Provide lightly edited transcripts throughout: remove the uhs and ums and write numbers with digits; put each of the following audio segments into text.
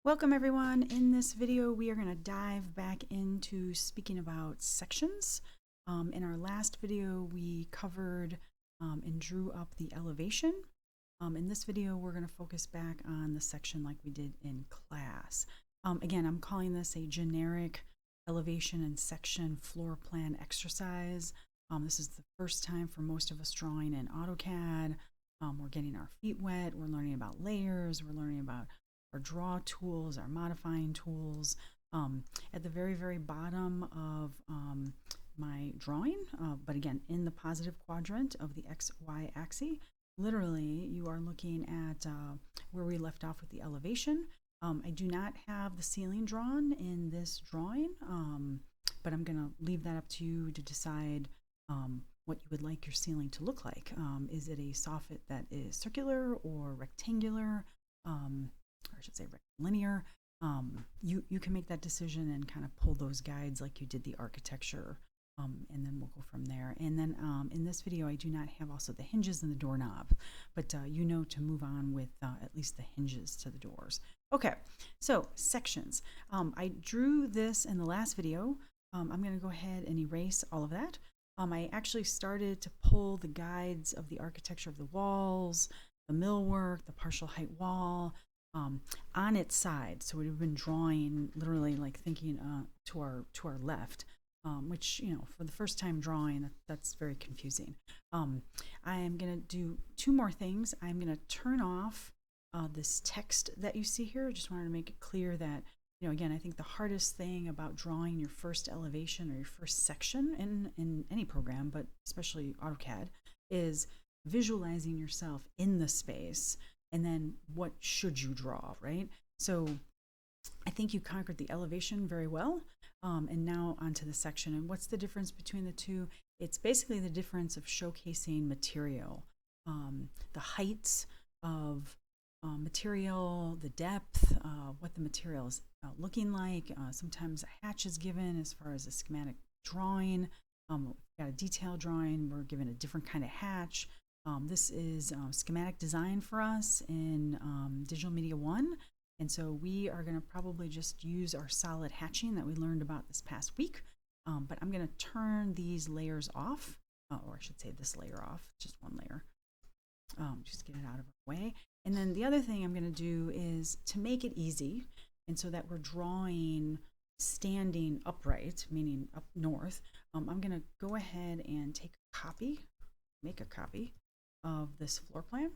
Welcome everyone. In this video we are going to dive back into speaking about sections. In our last video we covered and drew up the elevation. In this video we're going to focus back on the section like we did in class. Again, I'm calling this a generic elevation and section floor plan exercise. This is the first time for most of us drawing in AutoCAD. We're getting our feet wet, we're learning about layers, we're learning about our draw tools, our modifying tools. At the very, very bottom of my drawing, but again, in the positive quadrant of the XY axis, literally you are looking at where we left off with the elevation. I do not have the ceiling drawn in this drawing, but I'm gonna leave that up to you to decide what you would like your ceiling to look like. Is it a soffit that is circular or rectangular? Or I should say linear. You can make that decision and kind of pull those guides like you did the architecture, and then we'll go from there. And then in this video I do not have also the hinges and the doorknob, but you know to move on with at least the hinges to the doors. Okay, so sections. I drew this in the last video. I'm going to go ahead and erase all of that. I actually started to pull the guides of the architecture of the walls, the millwork, the partial height wall, on its side. So we've been drawing literally like thinking to our left, which, you know, for the first time drawing, that's very confusing. I am going to do two more things. I'm going to turn off this text that you see here. I just wanted to make it clear that, you know, again, I think the hardest thing about drawing your first elevation or your first section in any program, but especially AutoCAD, is visualizing yourself in the space. And then what should you draw, right? So I think you conquered the elevation very well. And now onto the section. And what's the difference between the two? It's basically the difference of showcasing material, the heights of material, the depth, what the material is looking like. Sometimes a hatch is given as far as a schematic drawing. We've got a detail drawing, we're given a different kind of hatch. This is schematic design for us in Digital Media 1. And so we are going to probably just use our solid hatching that we learned about this past week. But I'm going to turn these layers off, or I should say this layer off, just one layer. Just get it out of our way. And then the other thing I'm going to do is to make it easy, and so that we're drawing standing upright, meaning up north, I'm going to go ahead and take a copy, make a copy of this floor plan.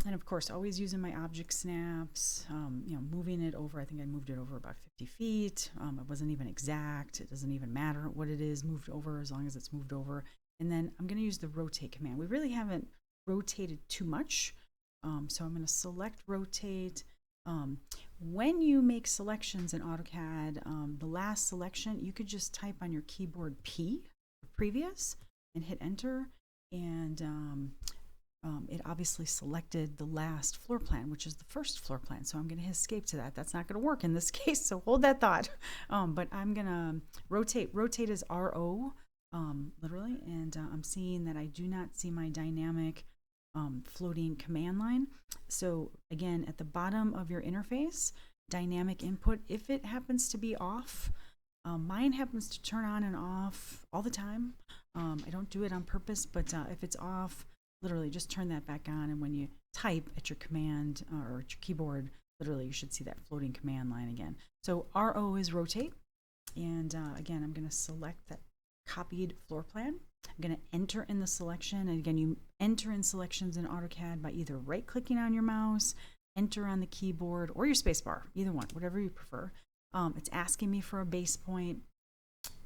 And of course, always using my object snaps, you know, moving it over. I think I moved it over about 50 feet. It wasn't even exact. It doesn't even matter what it is moved over as long as it's moved over. And then I'm going to use the rotate command. We really haven't rotated too much. So I'm going to select rotate. When you make selections in AutoCAD, the last selection, you could just type on your keyboard P, previous, and hit enter. And it obviously selected the last floor plan, which is the first floor plan. So I'm going to hit escape to that. That's not going to work in this case, so hold that thought. But I'm going to rotate. Rotate is RO, literally. And I'm seeing that I do not see my dynamic floating command line. So again, at the bottom of your interface, dynamic input, if it happens to be off, mine happens to turn on and off all the time. I don't do it on purpose, but if it's off, literally just turn that back on. And when you type at your command or at your keyboard, literally you should see that floating command line again. So RO is rotate. And again, I'm going to select that copied floor plan. I'm going to enter in the selection. And again, you enter in selections in AutoCAD by either right clicking on your mouse, enter on the keyboard, or your spacebar, either one, whatever you prefer. It's asking me for a base point.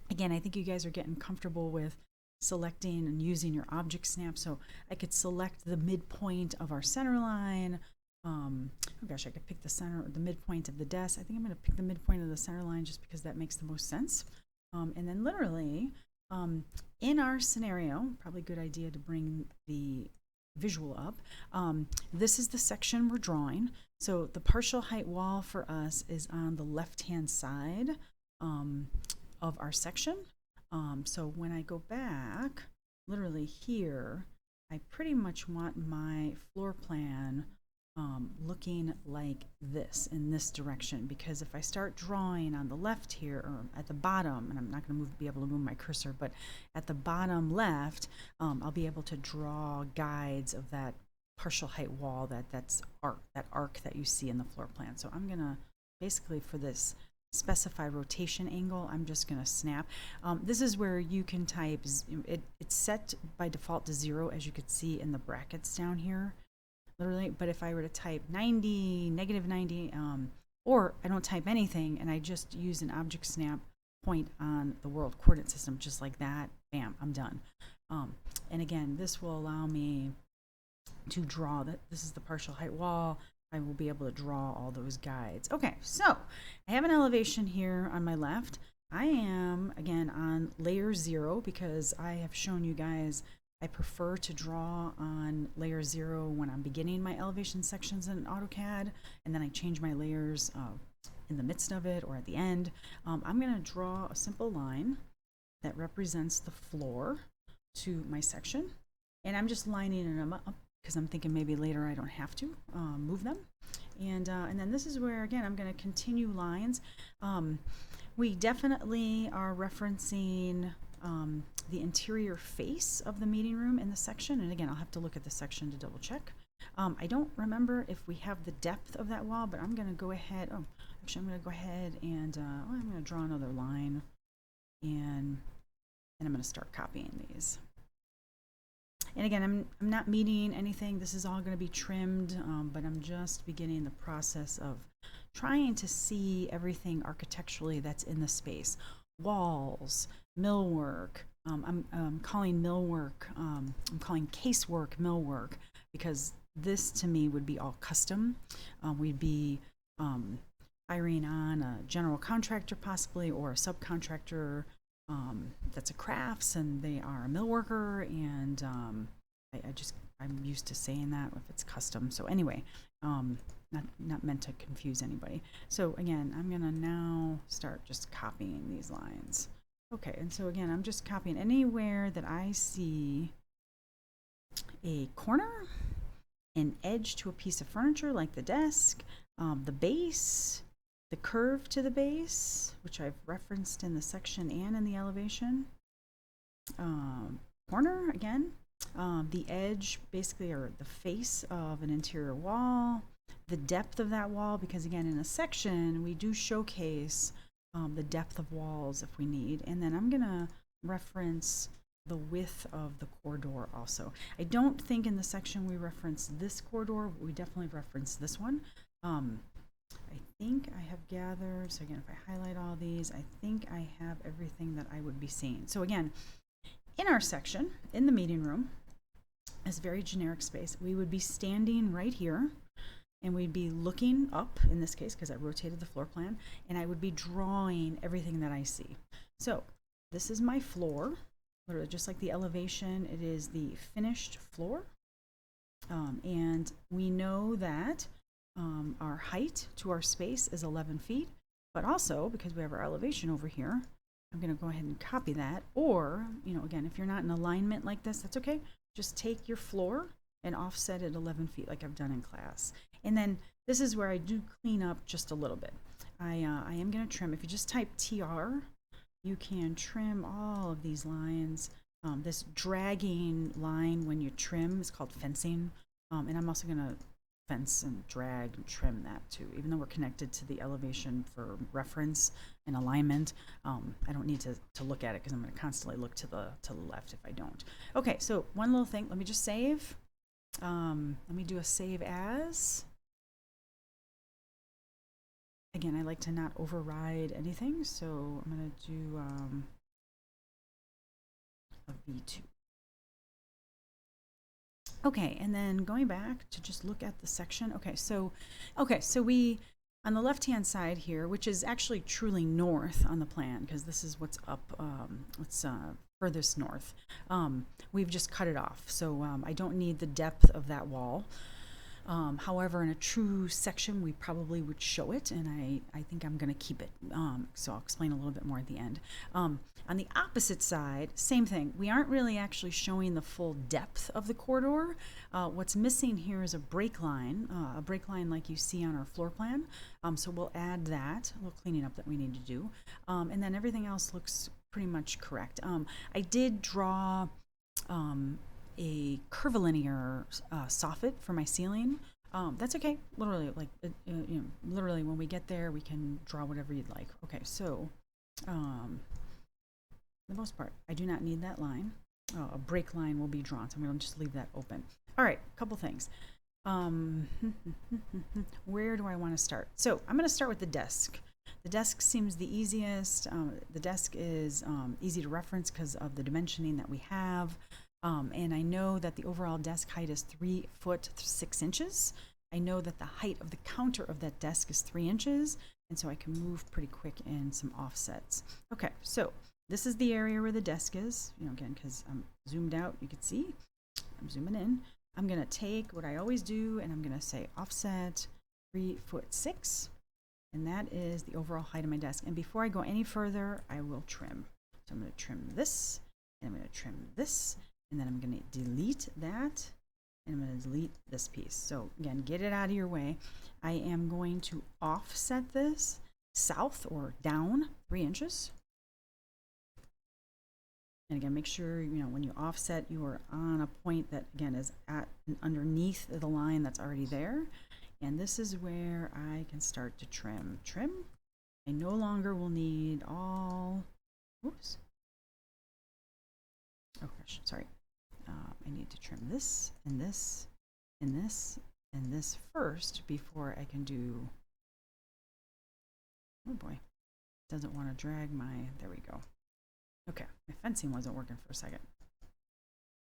Again, I think you guys are getting comfortable with selecting and using your object snap. So I could select the midpoint of our center line. Oh gosh, I could pick the center or the midpoint of the desk. I think I'm going to pick the midpoint of the center line just because that makes the most sense. And then literally in our scenario, probably a good idea to bring the visual up. This is the section we're drawing. So the partial height wall for us is on the left-hand side of our section. So when I go back, literally here, I pretty much want my floor plan looking like this in this direction, because if I start drawing on the left here or at the bottom, and I'm not going to be able to move my cursor, but at the bottom left, I'll be able to draw guides of that partial height wall, that arc that you see in the floor plan. So I'm going to basically, for this specify rotation angle, I'm just going to snap. This is where you can type, it's set by default to 0, as you could see in the brackets down here, literally. But if I were to type 90, negative 90, or I don't type anything and I just use an object snap point on the world coordinate system, just like that, bam, I'm done. And again, this will allow me to draw that. This is the partial height wall. I will be able to draw all those guides. Okay, so I have an elevation here on my left. I am, again, on layer 0 because I have shown you guys I prefer to draw on layer 0 when I'm beginning my elevation sections in AutoCAD, and then I change my layers in the midst of it or at the end. I'm going to draw a simple line that represents the floor to my section, and I'm just lining them up because I'm thinking maybe later I don't have to move them. And then this is where, again, I'm going to continue lines. We definitely are referencing the interior face of the meeting room in the section. And again, I'll have to look at the section to double check. I don't remember if we have the depth of that wall, but I'm going to go ahead. Oh, actually, I'm going to go ahead and I'm going to draw another line, and I'm going to start copying these. And again, I'm not meeting anything. This is all going to be trimmed, but I'm just beginning the process of trying to see everything architecturally that's in the space. Walls, millwork. I'm calling millwork, I'm calling casework millwork, because this to me would be all custom. We'd be hiring on a general contractor possibly, or a subcontractor that's a crafts and they are a mill worker, and I'm used to saying that if it's custom. So anyway, not meant to confuse anybody. So again, I'm gonna now start just copying these lines. Okay, and so again, I'm just copying anywhere that I see a corner, an edge to a piece of furniture like the desk, the base, the curve to the base, which I've referenced in the section and in the elevation, corner again, the edge basically, or the face of an interior wall, the depth of that wall, because again, in a section we do showcase the depth of walls if we need. And then I'm gonna reference the width of the corridor also. I don't think in the section we reference this corridor, but we definitely reference this one. I think I have gathered, so again, if I highlight all these, I think I have everything that I would be seeing. So again, in our section, in the meeting room, as very generic space, we would be standing right here, and we'd be looking up, in this case, because I rotated the floor plan, and I would be drawing everything that I see. So this is my floor, literally just like the elevation, it is the finished floor. And we know that our height to our space is 11 feet, but also because we have our elevation over here, I'm going to go ahead and copy that. Or, again, if you're not in alignment like this, that's okay. Just take your floor and offset it 11 feet like I've done in class. And then this is where I do clean up just a little bit. I am going to trim. If you just type TR, you can trim all of these lines. This dragging line when you trim is called fencing. And I'm also going to fence and drag and trim that too, even though we're connected to the elevation for reference and alignment. I don't need to look at it because I'm going to constantly look to the left if I don't. Okay, so one little thing, let me just save. Let me do a save as. Again, I like to not override anything, so I'm going to do a V2. Okay, and then going back to just look at the section. Okay, so we, on the left-hand side here, which is actually truly north on the plan, because this is what's up, furthest north, we've just cut it off. So I don't need the depth of that wall. However, in a true section, we probably would show it, and I think I'm going to keep it. So I'll explain a little bit more at the end. On the opposite side, same thing. We aren't really actually showing the full depth of the corridor. What's missing here is a break line like you see on our floor plan. So we'll add that, a little cleaning up that we need to do. And then everything else looks pretty much correct. I did draw a curvilinear soffit for my ceiling. That's okay. Literally, like literally, when we get there, we can draw whatever you'd like. Okay, so for the most part, I do not need that line. A break line will be drawn, so I'm going to just leave that open. All right, a couple things. Where do I want to start? So I'm going to start with the desk. The desk seems the easiest. The desk is easy to reference because of the dimensioning that we have. And I know that the overall desk height is 3 foot 6 inches. I know that the height of the counter of that desk is 3 inches, and so I can move pretty quick in some offsets. Okay, so this is the area where the desk is. Again, because I'm zoomed out, you can see. I'm zooming in. I'm going to take what I always do, and I'm going to say offset 3 foot 6, and that is the overall height of my desk. And before I go any further, I will trim. So I'm going to trim this, and I'm going to trim this, and then I'm going to delete that, and I'm going to delete this piece. So again, get it out of your way. I am going to offset this south or down 3 inches. And again, make sure, when you offset, you are on a point that, again, is at underneath the line that's already there. And this is where I can start to trim. I no longer will need all, oops. Oh gosh, sorry. I need to trim this and this and this and this first before I can do, oh boy, it doesn't want to drag my, there we go. Okay, my fencing wasn't working for a second.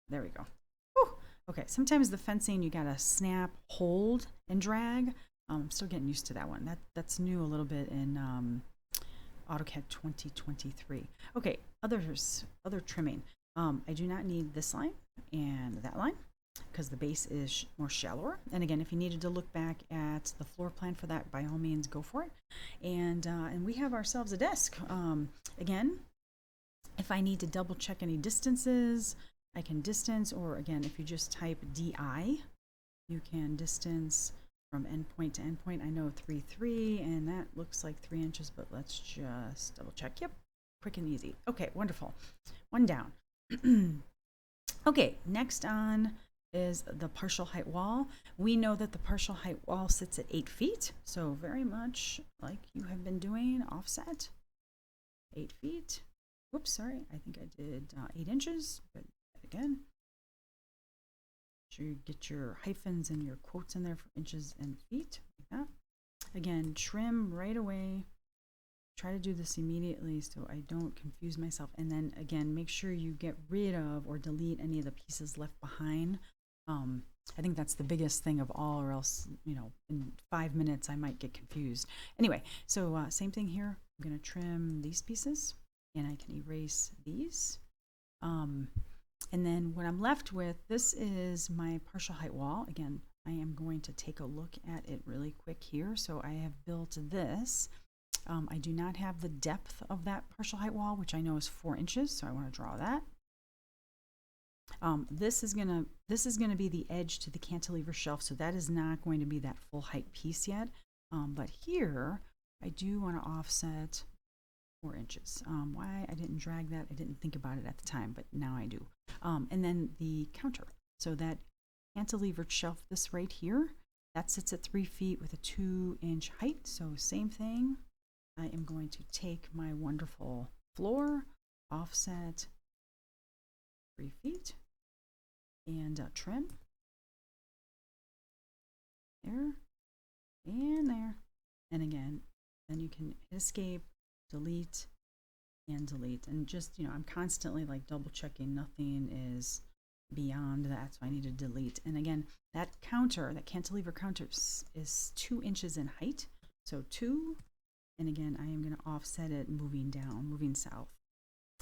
There we go. Whew. Okay, sometimes the fencing you gotta snap, hold, and drag. I'm still getting used to that one. That's new a little bit in AutoCAD 2023. Okay, other trimming. I do not need this line and that line because the base is more shallower. And again, if you needed to look back at the floor plan for that, by all means, go for it. And we have ourselves a desk. Again, if I need to double check any distances, I can distance, or again, if you just type DI, you can distance from endpoint to endpoint. I know 3, and that looks like 3 inches, but let's just double check. Yep, quick and easy. Okay, wonderful. One down. Okay, next on is the partial height wall. We know that the partial height wall sits at 8 feet, so very much like you have been doing, offset 8 feet. Whoops, sorry, I think I did 8 inches, but again, make sure you get your hyphens and your quotes in there for inches and feet, like that. Again, trim right away. Try to do this immediately so I don't confuse myself. And then again, make sure you get rid of or delete any of the pieces left behind. I think that's the biggest thing of all, or else, in 5 minutes I might get confused. Anyway, so same thing here. I'm going to trim these pieces, and I can erase these. And then what I'm left with, this is my partial height wall. Again, I am going to take a look at it really quick here. So I have built this. I do not have the depth of that partial height wall, which I know is 4 inches, so I want to draw that. This is gonna be the edge to the cantilever shelf, so that is not going to be that full height piece yet. But here, I do want to offset 4 inches. Why I didn't drag that, I didn't think about it at the time, but now I do. And then the counter. So that cantilevered shelf, this right here, that sits at 3 feet with a 2-inch height. So same thing. I am going to take my wonderful floor, offset 3 feet, and trim. There, and there. And again, then you can hit escape, delete, and delete. And just, I'm constantly like double checking nothing is beyond that, so I need to delete. And again, that counter, that cantilever counter is 2 inches in height. So 2, and again, I am going to offset it moving down, moving south.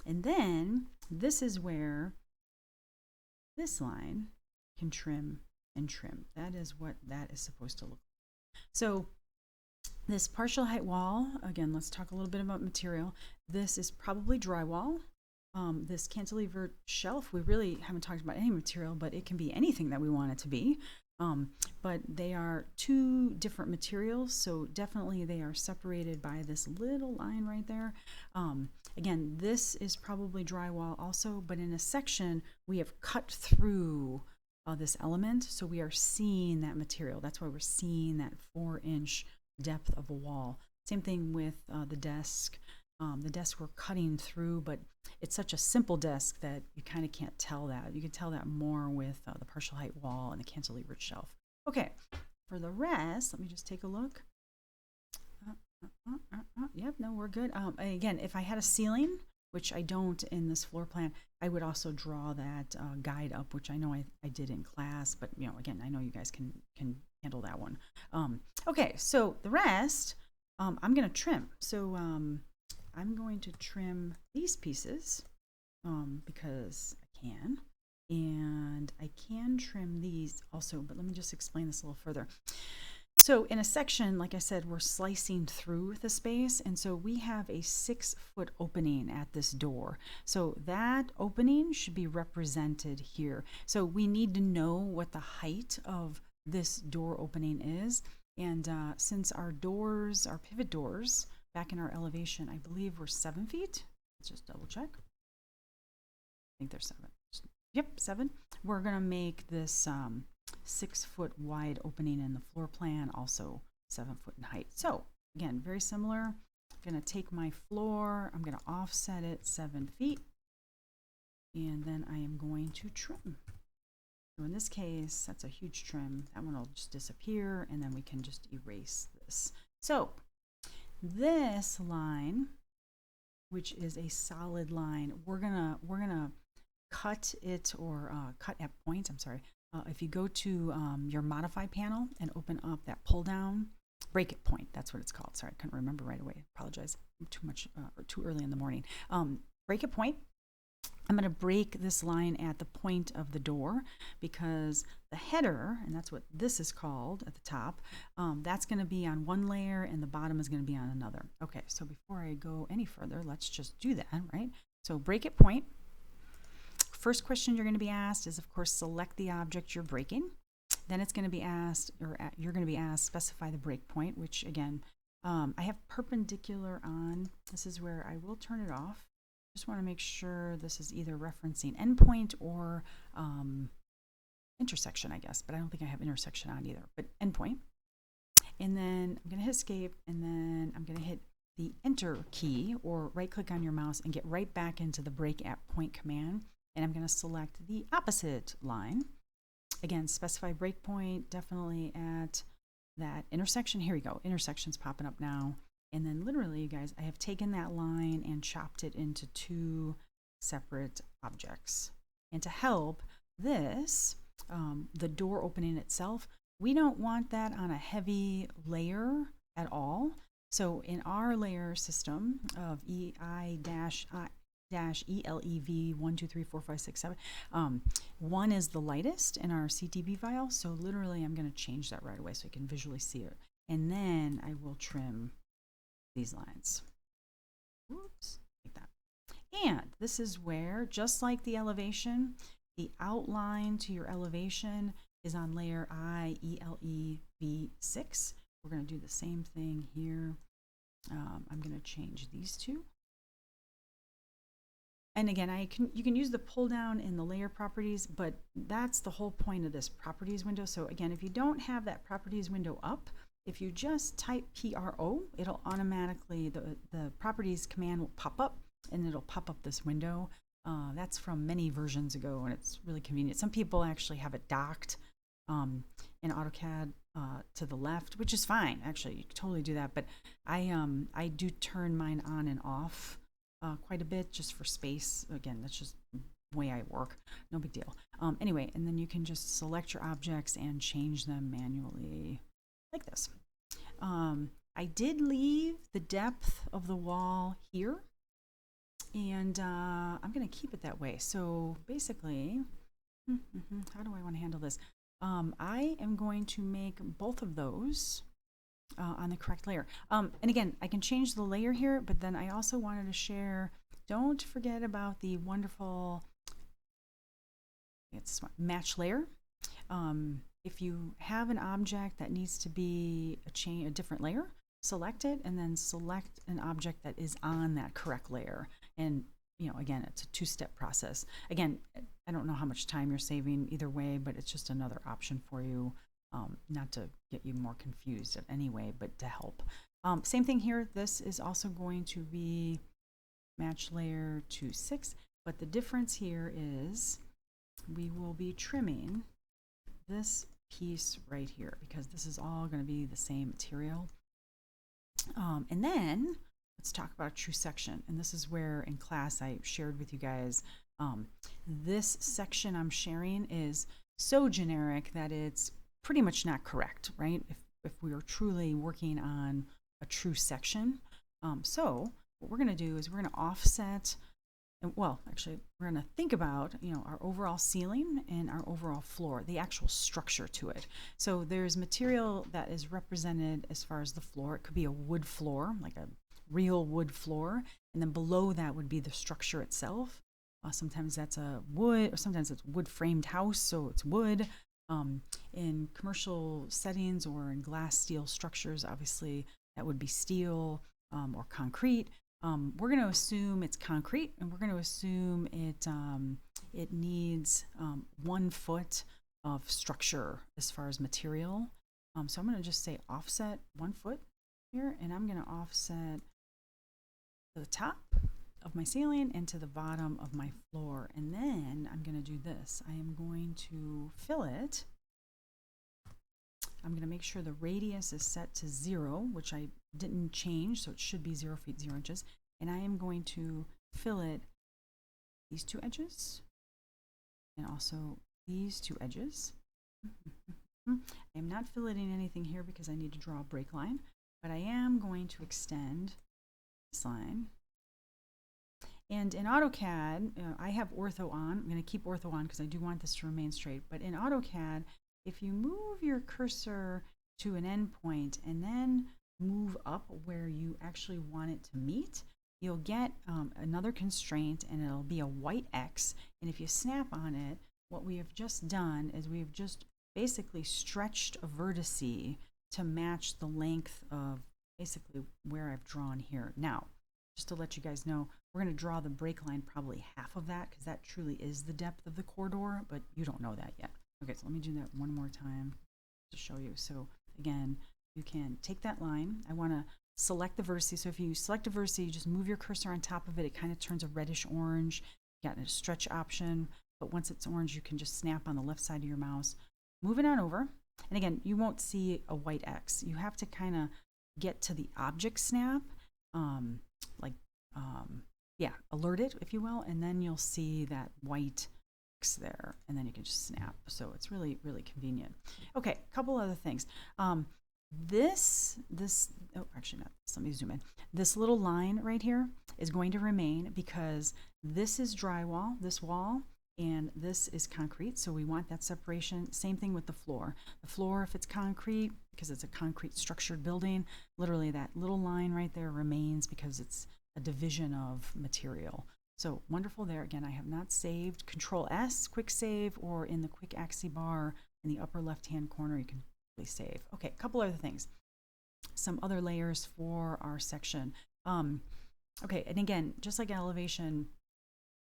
And then this is where this line can trim and trim. That is what that is supposed to look like. So this partial height wall, again, let's talk a little bit about material. This is probably drywall. This cantilever shelf, we really haven't talked about any material, but it can be anything that we want it to be. But they are two different materials, so definitely they are separated by this little line right there. Again, this is probably drywall also, but in a section, we have cut through this element, so we are seeing that material. That's why we're seeing that 4-inch depth of a wall. Same thing with the desk. The desk we're cutting through, but it's such a simple desk that you kind of can't tell that. You can tell that more with the partial height wall and the cantilevered shelf. Okay, for the rest, let me just take a look. Yep, no, we're good. Again, if I had a ceiling, which I don't in this floor plan, I would also draw that guide up, which I know I did in class, but you know, again, I know you guys can handle that one. Okay, so the rest, I'm gonna trim. So I'm going to trim these pieces because I can, and I can trim these also, but let me just explain this a little further. So in a section, like I said, we're slicing through the space, and so we have a 6-foot opening at this door. So that opening should be represented here. So we need to know what the height of this door opening is, and since our doors, our pivot doors, back in our elevation, I believe we're 7 feet. Let's just double check. I think they're 7. Yep, 7. We're gonna make this 6-foot wide opening in the floor plan, also 7 foot in height. So again, very similar. I'm gonna take my floor, I'm gonna offset it 7 feet, and then I am going to trim. So in this case, that's a huge trim. That one will just disappear, and then we can just erase this. So this line, which is a solid line, we're gonna cut it, or cut at point. I'm sorry. If you go to your modify panel and open up that pull down, break it point. That's what it's called. Sorry, I couldn't remember right away. Apologize. Too early in the morning. Break it point. I'm going to break this line at the point of the door because the header, and that's what this is called at the top, that's going to be on one layer and the bottom is going to be on another. Okay, so before I go any further, let's just do that, right? So break it point. First question you're going to be asked is, of course, select the object you're breaking. Then it's going to be asked, or you're going to be asked, specify the break point, which again, I have perpendicular on. This is where I will turn it off. Just want to make sure this is either referencing endpoint or intersection, I guess, but I don't think I have intersection on either, but endpoint. And then I'm going to hit escape, and then I'm going to hit the enter key, or right click on your mouse and get right back into the break at point command. And I'm going to select the opposite line. Again, specify breakpoint, definitely at that intersection. Here we go. Intersection's popping up now. And then literally, you guys, I have taken that line and chopped it into 2 separate objects. And to help this, the door opening itself, we don't want that on a heavy layer at all. So in our layer system of EI-ELEV 1, 2, 3, 4, 5, 6, 7. 1 is the lightest in our CTB file, so literally I'm going to change that right away so you can visually see it. And then I will trim these lines. Whoops, like that. And this is where, just like the elevation, the outline to your elevation is on layer IELEV6. We're going to do the same thing here. I'm going to change these 2. And again, you can use the pull down in the layer properties, but that's the whole point of this properties window. So again, if you don't have that properties window up, if you just type PRO, it'll automatically, the properties command will pop up and it'll pop up this window. That's from many versions ago, and it's really convenient. Some people actually have it docked in AutoCAD to the left, which is fine. Actually, you can totally do that. But I do turn mine on and off quite a bit just for space. Again, that's just the way I work. No big deal. Anyway, and then you can just select your objects and change them manually like this. I did leave the depth of the wall here, and I'm going to keep it that way. So basically, how do I want to handle this? I am going to make both of those on the correct layer. And again, I can change the layer here, but then I also wanted to share, don't forget about the wonderful, it's match layer. If you have an object that needs to be a different layer, select it and then select an object that is on that correct layer. And again, it's a two-step process. Again, I don't know how much time you're saving either way, but it's just another option for you, not to get you more confused in any way, but to help. Same thing here. This is also going to be match layer 2.6, but the difference here is we will be trimming this piece right here because this is all going to be the same material. And then let's talk about a true section. And this is where in class I shared with you guys, this section I'm sharing is so generic that it's pretty much not correct, right? If we are truly working on a true section. So what we're going to do is we're going to offset, and well, actually, we're going to think about, our overall ceiling and our overall floor, the actual structure to it. So there's material that is represented as far as the floor. It could be a wood floor, like a real wood floor, and then below that would be the structure itself. Sometimes that's a wood, or sometimes it's wood framed house, so it's wood. In commercial settings or in glass steel structures, obviously that would be steel or concrete. We're going to assume it's concrete, and we're going to assume it needs 1 foot of structure as far as material. So I'm going to just say offset 1 foot here, and I'm going to offset to the top of my ceiling and to the bottom of my floor. And then I'm going to do this. I am going to fill it. I'm going to make sure the radius is set to 0, which I didn't change, so it should be 0 feet 0 inches. And I am going to fill it these 2 edges and also these 2 edges. I am not filleting anything here because I need to draw a break line, but I am going to extend this line. And in AutoCAD, I have ortho on. I'm going to keep ortho on because I do want this to remain straight. But in AutoCAD, if you move your cursor to an endpoint and then move up where you actually want it to meet, you'll get another constraint, and it'll be a white X. And if you snap on it, what we have just done is we have just basically stretched a vertice to match the length of basically where I've drawn here. Now, just to let you guys know, we're going to draw the break line probably half of that because that truly is the depth of the corridor, but you don't know that yet. Okay, so let me do that one more time to show you. So again, you can take that line. I want to select the vertice. So if you select a vertice, you just move your cursor on top of it. It kind of turns a reddish orange. You got a stretch option, but once it's orange, you can just snap on the left side of your mouse. Move it on over. And again, you won't see a white X. You have to kind of get to the object snap, alert it, if you will, and then you'll see that white X there, and then you can just snap. So it's really, really convenient. Okay, a couple other things. Oh, actually not this. Let me zoom in. This little line right here is going to remain because this is drywall, this wall, and this is concrete. So we want that separation. Same thing with the floor. The floor, if it's concrete, because it's a concrete structured building, literally that little line right there remains because it's a division of material. So wonderful there. Again, I have not saved. Control S, quick save, or in the quick axi bar in the upper left-hand corner, you can save. Okay, a couple other things. Some other layers for our section. Okay, and again, just like elevation,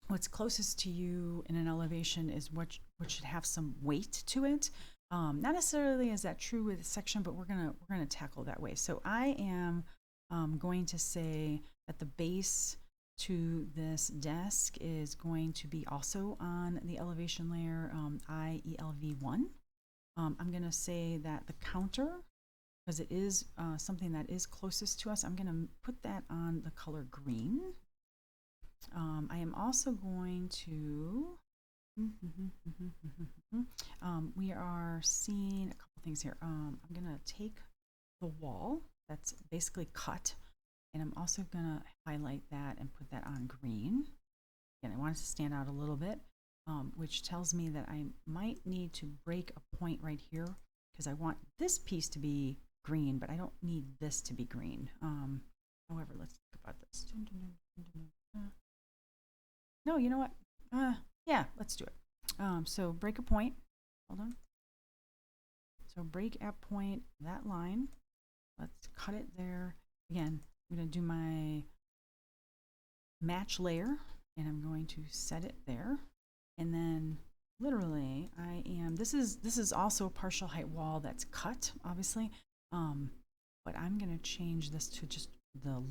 what's closest to you in an elevation is what should have some weight to it. Not necessarily is that true with a section, but we're gonna tackle that way. So I am going to say that the base to this desk is going to be also on the elevation layer, IELV1. I'm going to say that the counter, because it is something that is closest to us, I'm going to put that on the color green. I am also going to, we are seeing a couple things here. I'm going to take the wall that's basically cut, and I'm also going to highlight that and put that on green. Again, I want it to stand out a little bit. which tells me that I might need to break a point right here because I want this piece to be green, but I don't need this to be green. However, let's think about this. No, you know what? Yeah, let's do it. So break a point. Hold on. So break at point, that line. Let's cut it there. Again, I'm going to do my match layer, and I'm going to set it there. And then literally this is also a partial height wall that's cut, obviously. But I'm going to change this to just the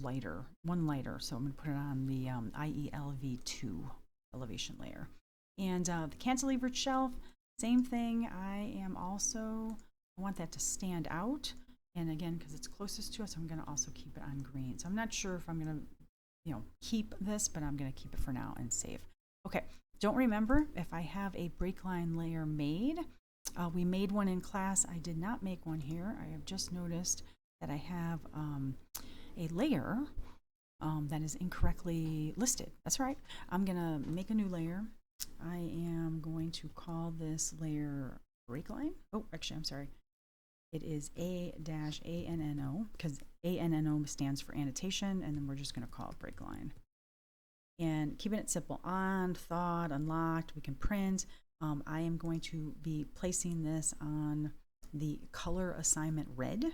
one lighter. So I'm going to put it on the IELV2 elevation layer. And the cantilevered shelf, same thing. I want that to stand out. And again, because it's closest to us, I'm going to also keep it on green. So I'm not sure if I'm going to, keep this, but I'm going to keep it for now and save. Okay, don't remember if I have a break line layer made. We made one in class. I did not make one here. I have just noticed that I have a layer that is incorrectly listed. That's right. I'm going to make a new layer. I am going to call this layer break line. Oh, actually, I'm sorry. It is A-ANNO because ANNO stands for annotation, and then we're just going to call it break line. And keeping it simple, on, thawed, unlocked, we can print. I am going to be placing this on the color assignment red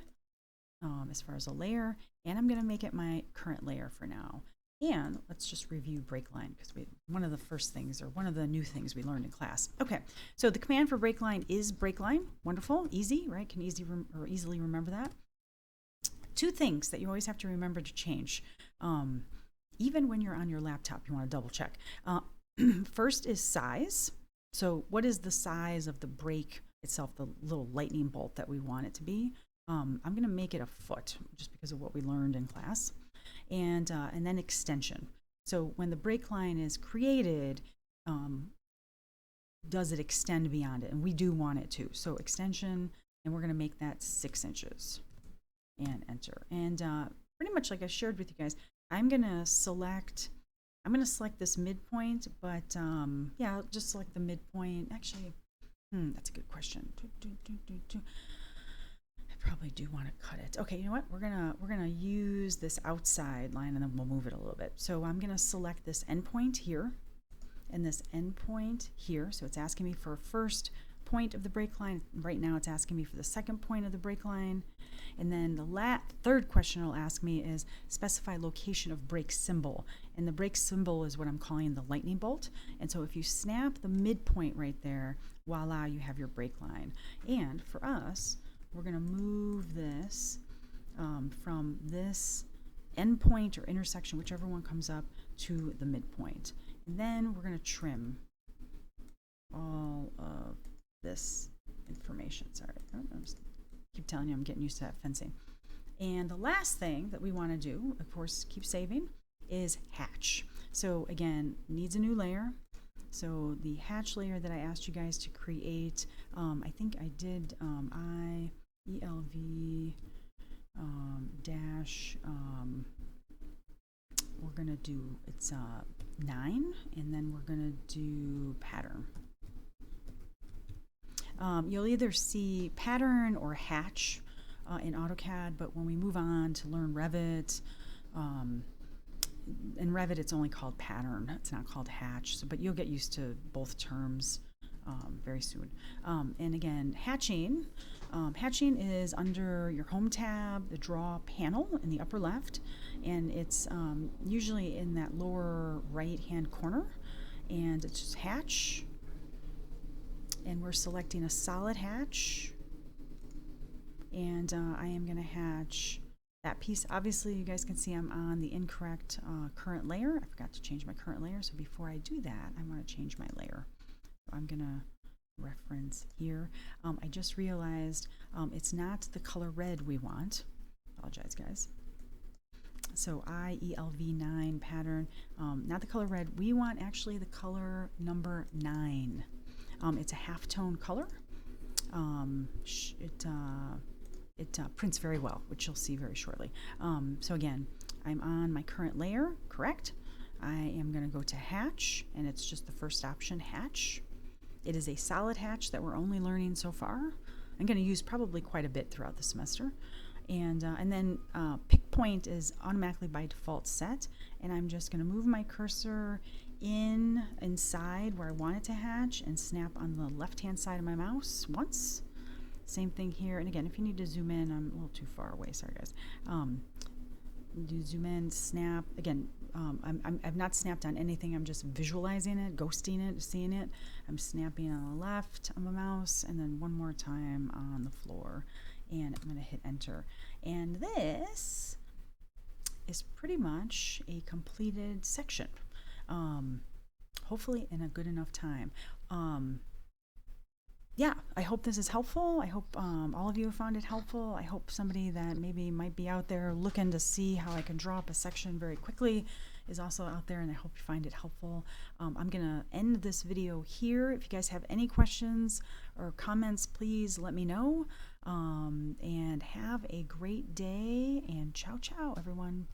as far as a layer, and I'm going to make it my current layer for now. And let's just review break line because one of the new things we learned in class. Okay, so the command for break line is break line. Wonderful, easy, right? Can easily remember that. Two things that you always have to remember to change. Even when you're on your laptop, you want to double check. First is size. So what is the size of the break itself, the little lightning bolt that we want it to be? I'm going to make it a foot just because of what we learned in class. And then extension. So when the break line is created, does it extend beyond it? And we do want it to. So extension, and we're going to make that 6 inches. And enter. And pretty much like I shared with you guys, I'm going to select this midpoint, but yeah, I'll just select the midpoint. Actually, that's a good question. I probably do want to cut it. Okay, you know what? We're gonna use this outside line, and then we'll move it a little bit. So I'm gonna select this endpoint here, and this endpoint here. So it's asking me for first point of the break line. Right now, it's asking me for the second point of the break line, and then the third question it'll ask me is specify location of break symbol, and the break symbol is what I'm calling the lightning bolt. And so if you snap the midpoint right there, voila, you have your break line. And for us, we're going to move this from this endpoint or intersection, whichever one comes up, to the midpoint. And then we're going to trim all of this information. Sorry, I just keep telling you I'm getting used to that fencing. And the last thing that we want to do, of course, keep saving, is hatch. So again, needs a new layer. So the hatch layer that I asked you guys to create, I think I did IELV dash, we're going to do, it's 9, and then we're going to do pattern. You'll either see pattern or hatch in AutoCAD, but when we move on to learn Revit, in Revit it's only called pattern, it's not called hatch, but you'll get used to both terms very soon. And again, hatching is under your Home tab, the Draw panel in the upper left, and it's usually in that lower right-hand corner, and it's just hatch, and we're selecting a solid hatch, and I am going to hatch that piece. Obviously, you guys can see I'm on the incorrect current layer. I forgot to change my current layer, so before I do that, I want to change my layer. So I'm going to reference here. I just realized it's not the color red we want. Apologize, guys. So IELV9 pattern, not the color red. We want actually the color number 9. It's a halftone color. It prints very well, which you'll see very shortly. So again, I'm on my current layer, correct? I am going to go to hatch, and it's just the first option, hatch. It is a solid hatch that we're only learning so far. I'm going to use probably quite a bit throughout the semester. And then pick point is automatically by default set, and I'm just going to move my cursor inside where I want it to hatch and snap on the left-hand side of my mouse once. Same thing here. And again, if you need to zoom in, I'm a little too far away. Sorry, guys. Do zoom in, snap. Again, I've not snapped on anything. I'm just visualizing it, ghosting it, seeing it. I'm snapping on the left of my mouse, and then one more time on the floor. And I'm going to hit enter. And this is pretty much a completed section. Hopefully in a good enough time. Yeah, I hope this is helpful. I hope all of you found it helpful. I hope somebody that maybe might be out there looking to see how I can draw up a section very quickly is also out there, and I hope you find it helpful. I'm going to end this video here. If you guys have any questions or comments, please let me know. And have a great day, and ciao, ciao, everyone.